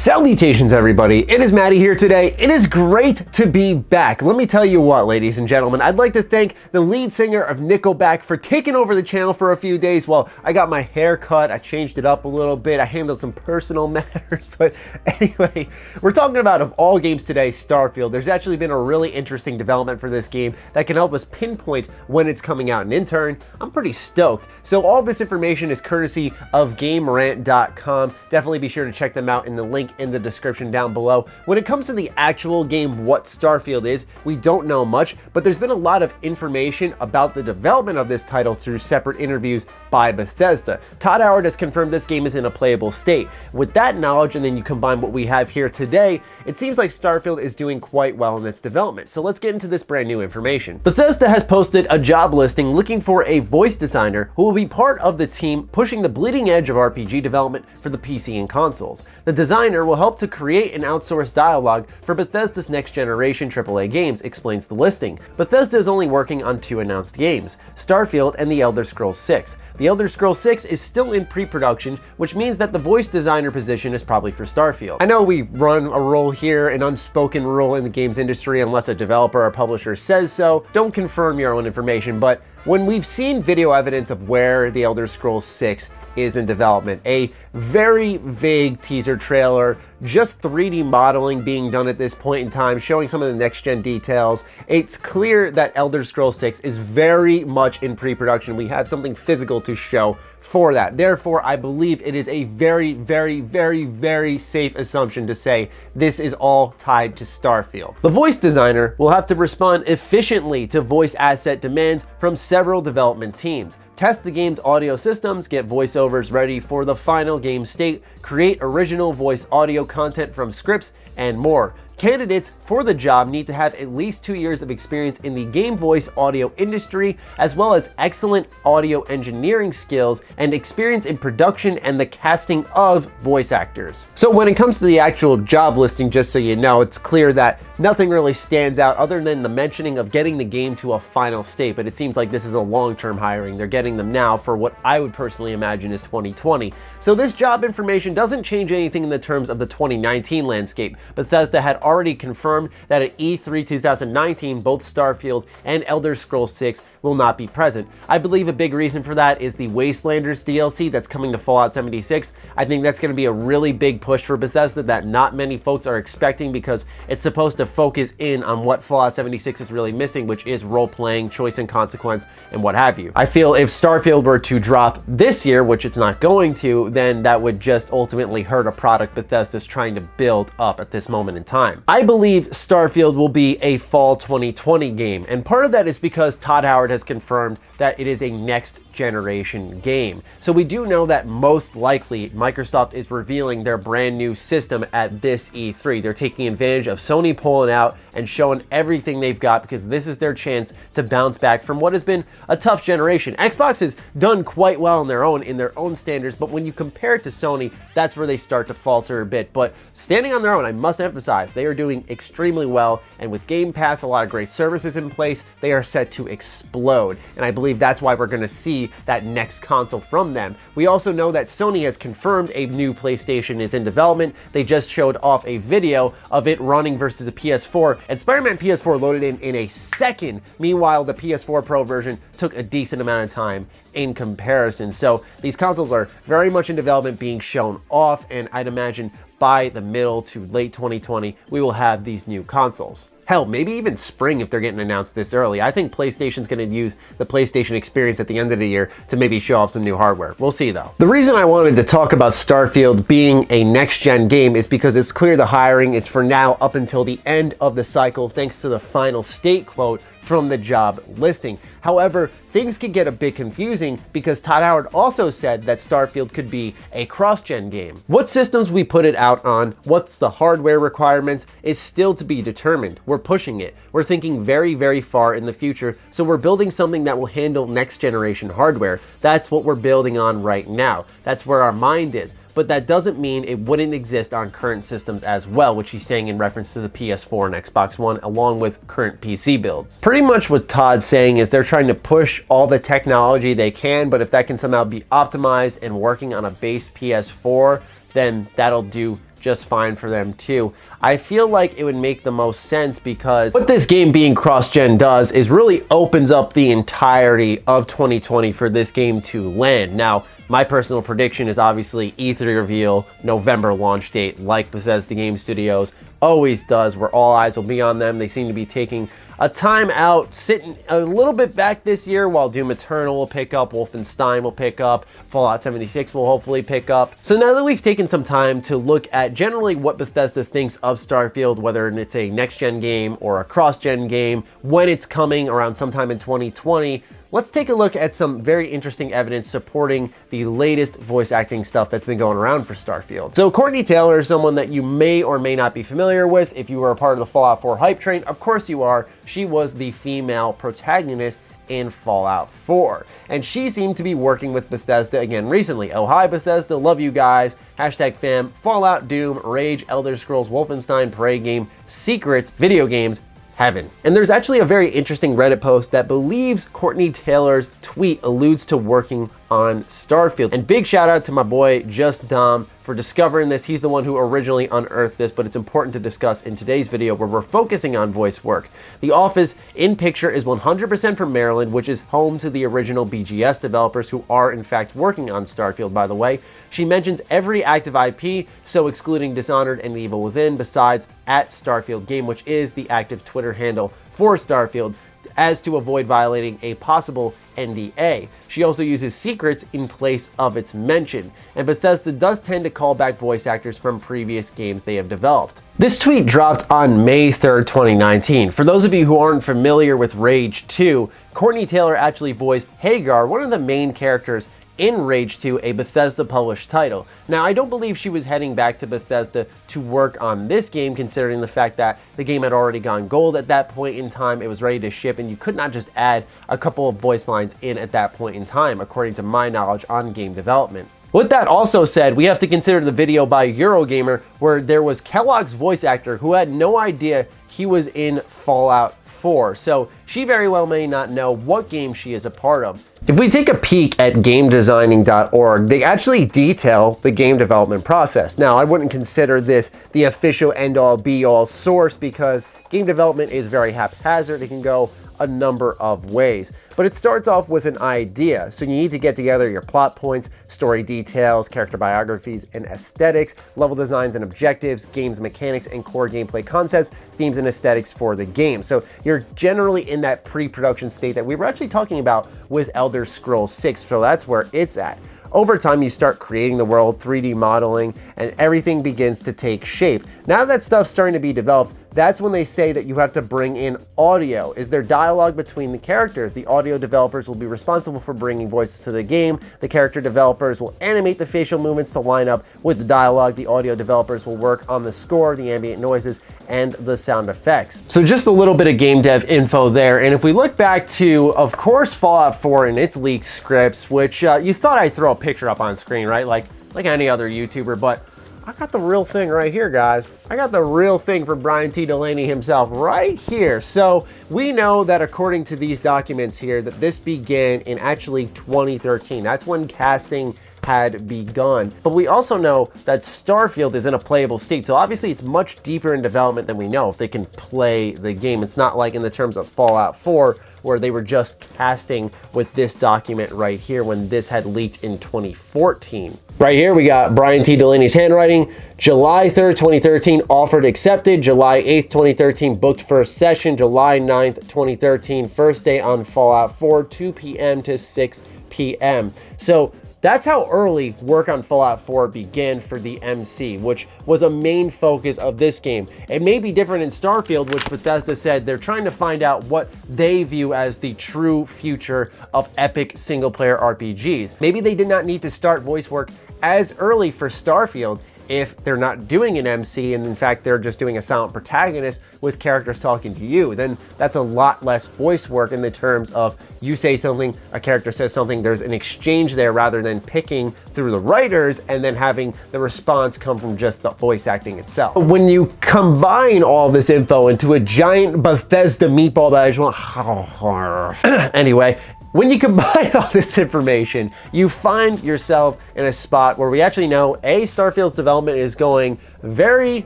Salutations everybody, it is Matty here today. It is great to be back. Let me tell you what, ladies and gentlemen, I'd like to thank the lead singer of Nickelback for taking over the channel for a few days while I got my hair cut, I changed it up a little bit, I handled some personal matters, but anyway, we're talking about, of all games today, Starfield. There's actually been a really interesting development for this game that can help us pinpoint when it's coming out, and in turn, I'm pretty stoked. So all this information is courtesy of GameRant.com. Definitely be sure to check them out in the link in the description down below. When it comes to the actual game, what Starfield is, we don't know much, but there's been a lot of information about the development of this title through separate interviews by Bethesda. Todd Howard has confirmed this game is in a playable state. With that knowledge, and then you combine what we have here today, it seems like Starfield is doing quite well in its development. So let's get into this brand new information. Bethesda has posted a job listing looking for a voice designer who will be part of the team pushing the bleeding edge of RPG development for the PC and consoles. The designer will help to create and outsource dialogue for Bethesda's next generation AAA games, explains the listing. Bethesda is only working on 2 announced games, Starfield and The Elder Scrolls 6. The Elder Scrolls 6 is still in pre-production, which means that the voice designer position is probably for Starfield. I know we run a rule here, an unspoken rule in the games industry unless a developer or publisher says so. Don't confirm your own information, but when we've seen video evidence of where The Elder Scrolls 6 is in development, a very vague teaser trailer, just 3D modeling being done at this point in time, showing some of the next-gen details. It's clear that Elder Scrolls 6 is very much in pre-production. We have something physical to show for that. Therefore, I believe it is a very safe assumption to say this is all tied to Starfield. The voice designer will have to respond efficiently to voice asset demands from several development teams, test the game's audio systems, get voiceovers ready for the final game state, create original voice audio content from scripts, and more. Candidates for the job need to have at least 2 years of experience in the game voice audio industry, as well as excellent audio engineering skills and experience in production and the casting of voice actors. So when it comes to the actual job listing, just so you know, it's clear that nothing really stands out other than the mentioning of getting the game to a final state, but it seems like this is a long-term hiring. They're getting them now for what I would personally imagine is 2020. So this job information doesn't change anything in the terms of the 2019 landscape. Bethesda had already confirmed that at E3 2019, both Starfield and Elder Scrolls 6 will not be present. I believe a big reason for that is the Wastelanders DLC that's coming to Fallout 76. I think that's going to be a really big push for Bethesda that not many folks are expecting, because it's supposed to focus in on what Fallout 76 is really missing, which is role-playing, choice and consequence, and what have you. I feel if Starfield were to drop this year, which it's not going to, then that would just ultimately hurt a product Bethesda's trying to build up at this moment in time. I believe Starfield will be a fall 2020 game, and part of that is because Todd Howard has confirmed that it is a next generation game. So we do know that most likely Microsoft is revealing their brand new system at this E3. They're taking advantage of Sony pulling out and showing everything they've got, because this is their chance to bounce back from what has been a tough generation. Xbox has done quite well in their own standards, but when you compare it to Sony, that's where they start to falter a bit. But standing on their own, I must emphasize, they are doing extremely well, and with Game Pass, a lot of great services in place, they are set to explode. And I believe that's why we're going to see that next console from them. We also know that Sony has confirmed a new PlayStation is in development. They just showed off a video of it running versus a PS4, and Spider-Man PS4 loaded in a second. Meanwhile, the PS4 Pro version took a decent amount of time in comparison. So these consoles are very much in development, being shown off, and I'd imagine by the middle to late 2020, we will have these new consoles. Hell, maybe even spring if they're getting announced this early. I think PlayStation's going to use the PlayStation experience at the end of the year to maybe show off some new hardware. We'll see though. The reason I wanted to talk about Starfield being a next-gen game is because it's clear the hiring is for now up until the end of the cycle, thanks to the final state quote from the job listing. However, things could get a bit confusing because Todd Howard also said that Starfield could be a cross-gen game. What systems we put it out on, what's the hardware requirements, is still to be determined. We're pushing it. We're thinking very far in the future, so we're building something that will handle next-generation hardware. That's what we're building on right now. That's where our mind is. But that doesn't mean it wouldn't exist on current systems as well, which he's saying in reference to the PS4 and Xbox One, along with current PC builds. Pretty much what Todd's saying is they're trying to push all the technology they can, but if that can somehow be optimized and working on a base PS4, then that'll do just fine for them too. I feel like it would make the most sense because what this game being cross-gen does is really opens up the entirety of 2020 for this game to land. Now, my personal prediction is obviously E3 reveal, November launch date, like Bethesda Game Studios always does, where all eyes will be on them. They seem to be taking a time out, sitting a little bit back this year while Doom Eternal will pick up, Wolfenstein will pick up, Fallout 76 will hopefully pick up. So now that we've taken some time to look at generally what Bethesda thinks of Starfield, whether it's a next-gen game or a cross-gen game, when it's coming around sometime in 2020, let's take a look at some very interesting evidence supporting the latest voice acting stuff that's been going around for Starfield. So Courtney Taylor is someone that you may or may not be familiar with if you were a part of the Fallout 4 hype train. Of course you are. She was the female protagonist in Fallout 4. And she seemed to be working with Bethesda again recently. Oh, hi Bethesda, love you guys. Hashtag fam, Fallout, Doom, Rage, Elder Scrolls, Wolfenstein, Prey game, Secrets, video games, heaven. And there's actually a very interesting Reddit post that believes Courtney Taylor's tweet alludes to working on Starfield. And big shout out to my boy Just Dom for discovering this. He's the one who originally unearthed this, but it's important to discuss in today's video where we're focusing on voice work. The office in picture is 100% from Maryland, which is home to the original BGS developers who are in fact working on Starfield, by the way. She mentions every active IP, so excluding Dishonored and Evil Within, besides @Starfield Game, which is the active Twitter handle for Starfield, as to avoid violating a possible NDA. She also uses secrets in place of its mention, and Bethesda does tend to call back voice actors from previous games they have developed. This tweet dropped on May 3rd, 2019. For those of you who aren't familiar with Rage 2, Courtney Taylor actually voiced Hagar, one of the main characters in Rage 2, a Bethesda published title. Now, I don't believe she was heading back to Bethesda to work on this game, considering the fact that the game had already gone gold at that point in time. It was ready to ship, and you could not just add a couple of voice lines in at that point in time, according to my knowledge on game development. With that also said, we have to consider the video by Eurogamer where there was Kellogg's voice actor who had no idea he was in Fallout 4, so she very well may not know what game she is a part of. If we take a peek at gamedesigning.org, they actually detail the game development process. Now, I wouldn't consider this the official end-all be-all source because game development is very haphazard. It can go a number of ways, but it starts off with an idea. So you need to get together your plot points, story details, character biographies and aesthetics, level designs and objectives, games mechanics and core gameplay concepts, themes and aesthetics for the game. So you're generally in that pre-production state that we were actually talking about with Elder Scrolls 6, so that's where it's at. Over time, you start creating the world, 3D modeling, and everything begins to take shape. Now that stuff's starting to be developed, that's when they say that you have to bring in audio. Is there dialogue between the characters? The audio developers will be responsible for bringing voices to the game. The character developers will animate the facial movements to line up with the dialogue. The audio developers will work on the score, the ambient noises, and the sound effects. So just a little bit of game dev info there. And if we look back to, of course, Fallout 4 and its leaked scripts, which you thought I'd throw a picture up on screen, right? Like any other YouTuber, but I got the real thing right here, guys. I got the real thing from Brian T. Delaney himself right here. So we know that according to these documents here, that this began in actually 2013. That's when casting had begun. But we also know that Starfield is in a playable state. So obviously it's much deeper in development than we know if they can play the game. It's not like in the terms of Fallout 4, where they were just casting with this document right here when this had leaked in 2014. Right here, we got Brian T. Delaney's handwriting. July 3rd, 2013, offered accepted. July 8th, 2013, booked first session. July 9th, 2013, first day on Fallout 4, 2 p.m. to 6 p.m. So that's how early work on Fallout 4 began for the MC, which was a main focus of this game. It may be different in Starfield, which Bethesda said they're trying to find out what they view as the true future of epic single-player RPGs. Maybe they did not need to start voice work as early for Starfield if they're not doing an MC and in fact they're just doing a silent protagonist with characters talking to you. Then that's a lot less voice work in the terms of you say something, a character says something, there's an exchange there rather than picking through the writers and then having the response come from just the voice acting itself. When you combine all this info into a giant Bethesda meatball that I just want anyway, When you combine all this information, you find yourself in a spot where we actually know Starfield's development is going very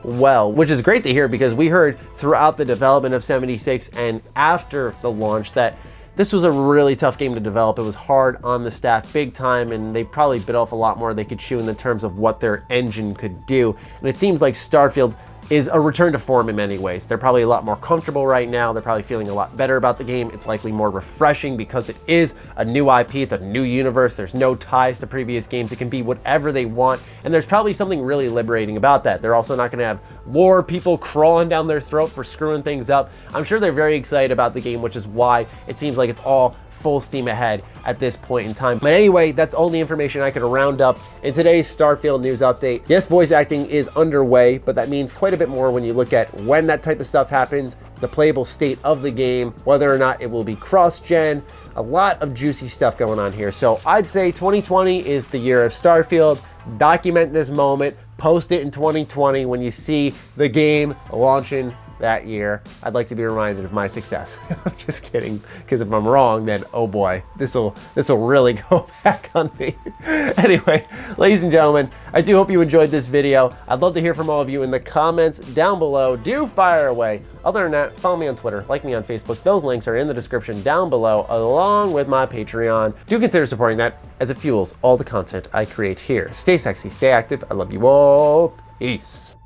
well, which is great to hear because we heard throughout the development of 76 and after the launch that this was a really tough game to develop. It was hard on the staff big time, and they probably bit off a lot more they could chew in the terms of what their engine could do. And it seems like Starfield is a return to form in many ways. They're probably a lot more comfortable right now. They're probably feeling a lot better about the game. It's likely more refreshing because it is a new IP. It's a new universe. There's no ties to previous games. It can be whatever they want. And there's probably something really liberating about that. They're also not going to have lore people crawling down their throat for screwing things up. I'm sure they're very excited about the game, which is why it seems like it's all full steam ahead at this point in time. But anyway, that's all the information I could round up in today's Starfield news update. Yes, voice acting is underway, but that means quite a bit more when you look at when that type of stuff happens, the playable state of the game, whether or not it will be cross-gen, a lot of juicy stuff going on here. So I'd say 2020 is the year of Starfield. Document this moment, post it in 2020 when you see the game launching that year. I'd like to be reminded of my success. I'm just kidding, because if I'm wrong, then oh boy, this will really go back on me. Anyway, ladies and gentlemen, I do hope you enjoyed this video. I'd love to hear from all of you in the comments down below. Do fire away. Other than that, follow me on Twitter, like me on Facebook. Those links are in the description down below, along with my Patreon. Do consider supporting that as it fuels all the content I create here. Stay sexy, stay active. I love you all. Peace.